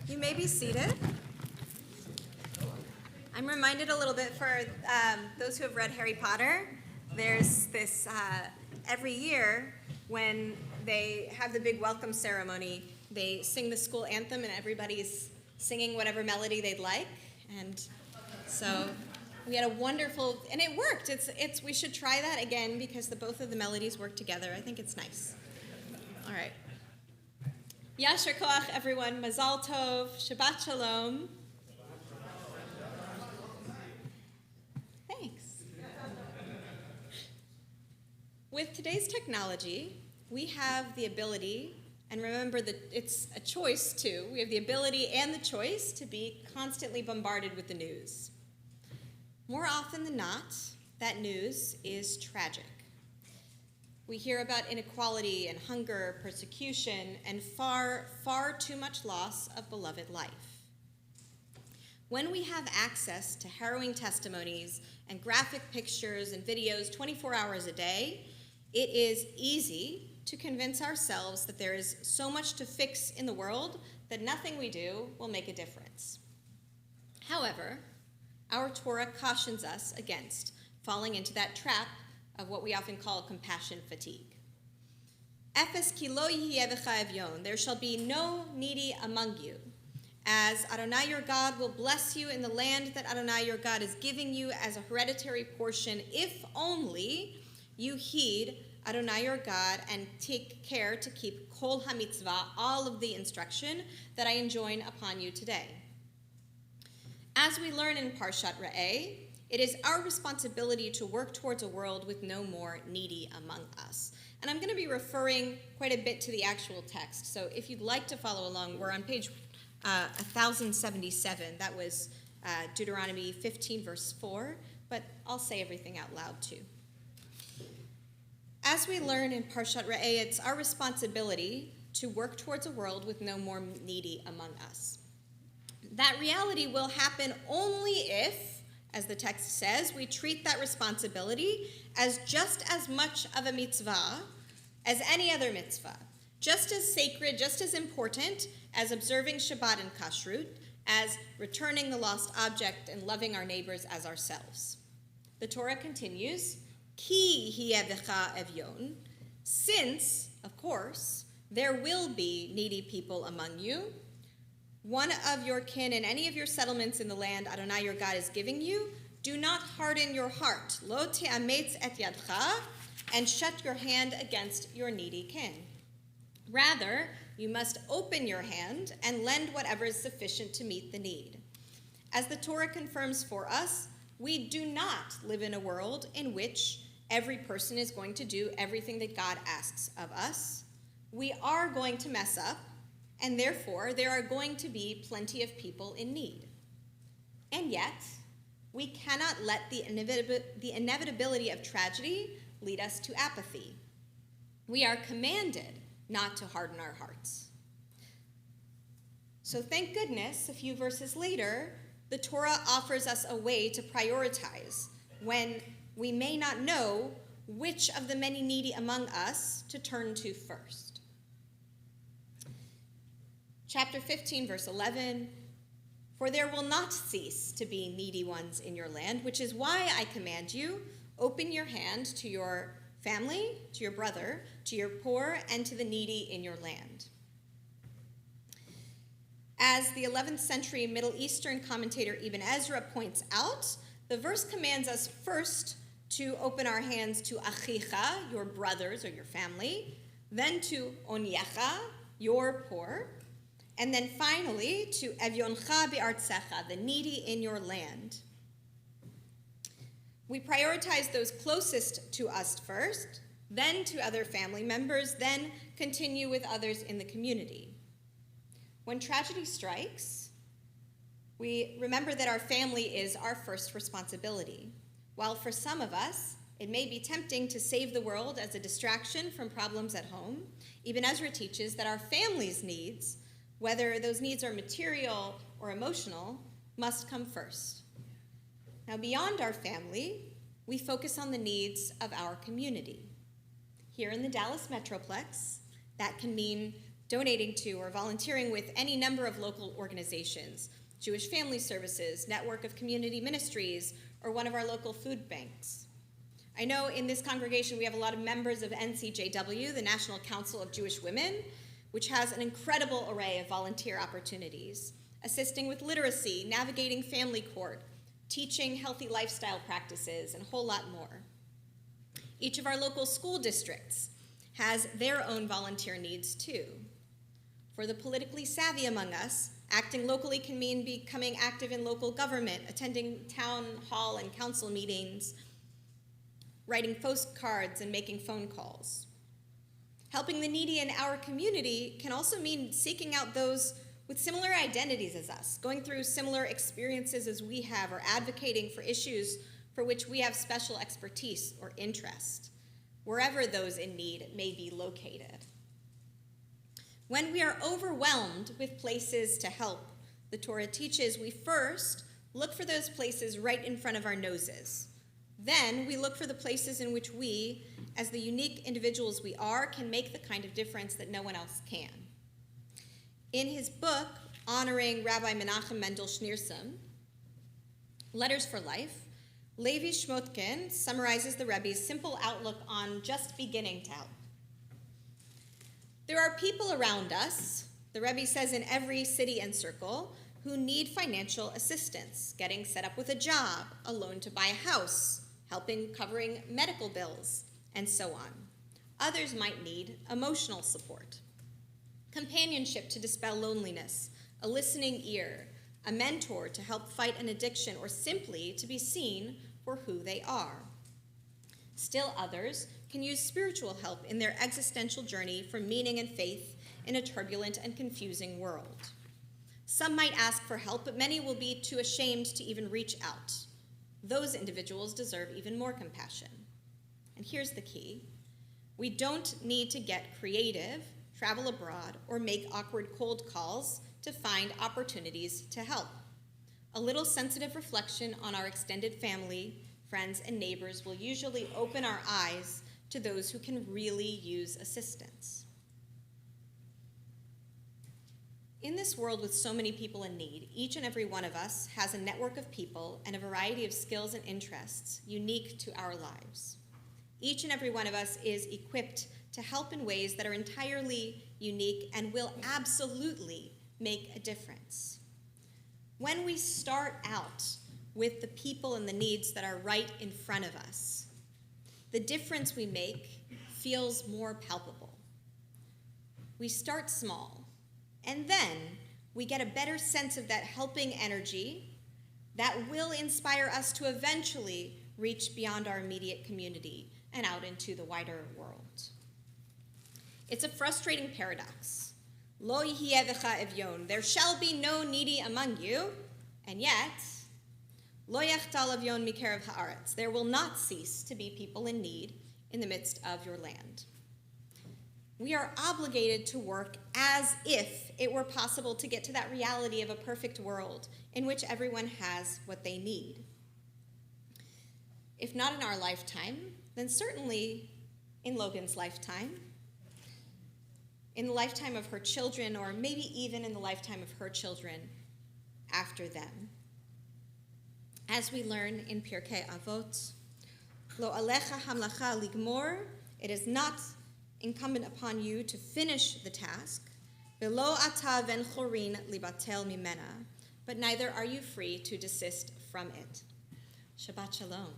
You may be seated. I'm reminded a little bit for those who have read Harry Potter, there's this, every year when they have the big welcome ceremony, they sing the school anthem and everybody's singing whatever melody they'd like. And so we had a wonderful, and it worked. We should try that again because both of the melodies work together. I think it's nice. All right. Yasher koach, everyone. Mazal tov. Shabbat shalom. Thanks. With today's technology, we have the ability, and remember that it's a choice too, we have the ability and the choice to be constantly bombarded with the news. More often than not, that news is tragic. We hear about inequality and hunger, persecution, and far, far too much loss of beloved life. When we have access to harrowing testimonies and graphic pictures and videos 24 hours a day, it is easy to convince ourselves that there is so much to fix in the world that nothing we do will make a difference. However, our Torah cautions us against falling into that trap of what we often call compassion fatigue. Efes ki lo yihye b'cha evyon, there shall be no needy among you, as Adonai your God will bless you in the land that Adonai your God is giving you as a hereditary portion, if only you heed Adonai your God and take care to keep kol hamitzvah, all of the instruction that I enjoin upon you today. As we learn in Parashat Re'eh, it is our responsibility to work towards a world with no more needy among us. And I'm going to be referring quite a bit to the actual text. So if you'd like to follow along, we're on page 1077. That was Deuteronomy 15, verse 4. But I'll say everything out loud too. As we learn in Parashat Re'eh, it's our responsibility to work towards a world with no more needy among us. That reality will happen only if, as the text says, we treat that responsibility as just as much of a mitzvah as any other mitzvah, just as sacred, just as important as observing Shabbat and Kashrut, as returning the lost object and loving our neighbors as ourselves. The Torah continues, Ki hiye b'cha evyon, since, of course, there will be needy people among you, one of your kin in any of your settlements in the land Adonai your God is giving you, do not harden your heart, lo te'ametz et yadcha, and shut your hand against your needy kin. Rather, you must open your hand and lend whatever is sufficient to meet the need. As the Torah confirms for us, we do not live in a world in which every person is going to do everything that God asks of us. We are going to mess up, and therefore there are going to be plenty of people in need. And yet, we cannot let the inevitability of tragedy lead us to apathy. We are commanded not to harden our hearts. So thank goodness, a few verses later, the Torah offers us a way to prioritize when we may not know which of the many needy among us to turn to first. Chapter 15, verse 11, for there will not cease to be needy ones in your land, which is why I command you, open your hand to your family, to your brother, to your poor, and to the needy in your land. As the 11th century Middle Eastern commentator Ibn Ezra points out, the verse commands us first to open our hands to achicha, your brothers or your family, then to onyecha, your poor, and then finally to evyoncha be'artzecha, the needy in your land. We prioritize those closest to us first, then to other family members, then continue with others in the community. When tragedy strikes, we remember that our family is our first responsibility. While for some of us, it may be tempting to save the world as a distraction from problems at home, Ibn Ezra teaches that our family's needs, whether those needs are material or emotional, must come first. Now, beyond our family, we focus on the needs of our community. Here in the Dallas Metroplex, that can mean donating to or volunteering with any number of local organizations, Jewish Family Services, Network of Community Ministries, or one of our local food banks. I know in this congregation we have a lot of members of NCJW, the National Council of Jewish Women, which has an incredible array of volunteer opportunities, assisting with literacy, navigating family court, teaching healthy lifestyle practices, and a whole lot more. Each of our local school districts has their own volunteer needs too. For the politically savvy among us, acting locally can mean becoming active in local government, attending town hall and council meetings, writing postcards and making phone calls. Helping the needy in our community can also mean seeking out those with similar identities as us, going through similar experiences as we have, or advocating for issues for which we have special expertise or interest, wherever those in need may be located. When we are overwhelmed with places to help, the Torah teaches we first look for those places right in front of our noses. Then we look for the places in which we, as the unique individuals we are, can make the kind of difference that no one else can. In his book, honoring Rabbi Menachem Mendel Schneerson, Letters for Life, Levi Shmotkin summarizes the Rebbe's simple outlook on just beginning to help. There are people around us, the Rebbe says, in every city and circle, who need financial assistance, getting set up with a job, a loan to buy a house, helping covering medical bills, and so on. Others might need emotional support, companionship to dispel loneliness, a listening ear, a mentor to help fight an addiction, or simply to be seen for who they are. Still others can use spiritual help in their existential journey for meaning and faith in a turbulent and confusing world. Some might ask for help, but many will be too ashamed to even reach out. Those individuals deserve even more compassion. And here's the key. We don't need to get creative, travel abroad, or make awkward cold calls to find opportunities to help. A little sensitive reflection on our extended family, friends, and neighbors will usually open our eyes to those who can really use assistance. In this world with so many people in need, each and every one of us has a network of people and a variety of skills and interests unique to our lives. Each and every one of us is equipped to help in ways that are entirely unique and will absolutely make a difference. When we start out with the people and the needs that are right in front of us, the difference we make feels more palpable. We start small, and then we get a better sense of that helping energy that will inspire us to eventually reach beyond our immediate community and out into the wider world. It's a frustrating paradox. Lo yihye v'cha evyon, there shall be no needy among you, and yet, lo yachtal evyon mikerev haaretz, there will not cease to be people in need in the midst of your land. We are obligated to work as if it were possible to get to that reality of a perfect world in which everyone has what they need. If not in our lifetime, then certainly in Logan's lifetime, in the lifetime of her children, or maybe even in the lifetime of her children after them. As we learn in Pirkei Avot, Lo alecha hamlacha ligmor, it is not incumbent upon you to finish the task, Velo ata ven chorin libatel mimena, but neither are you free to desist from it. Shabbat shalom.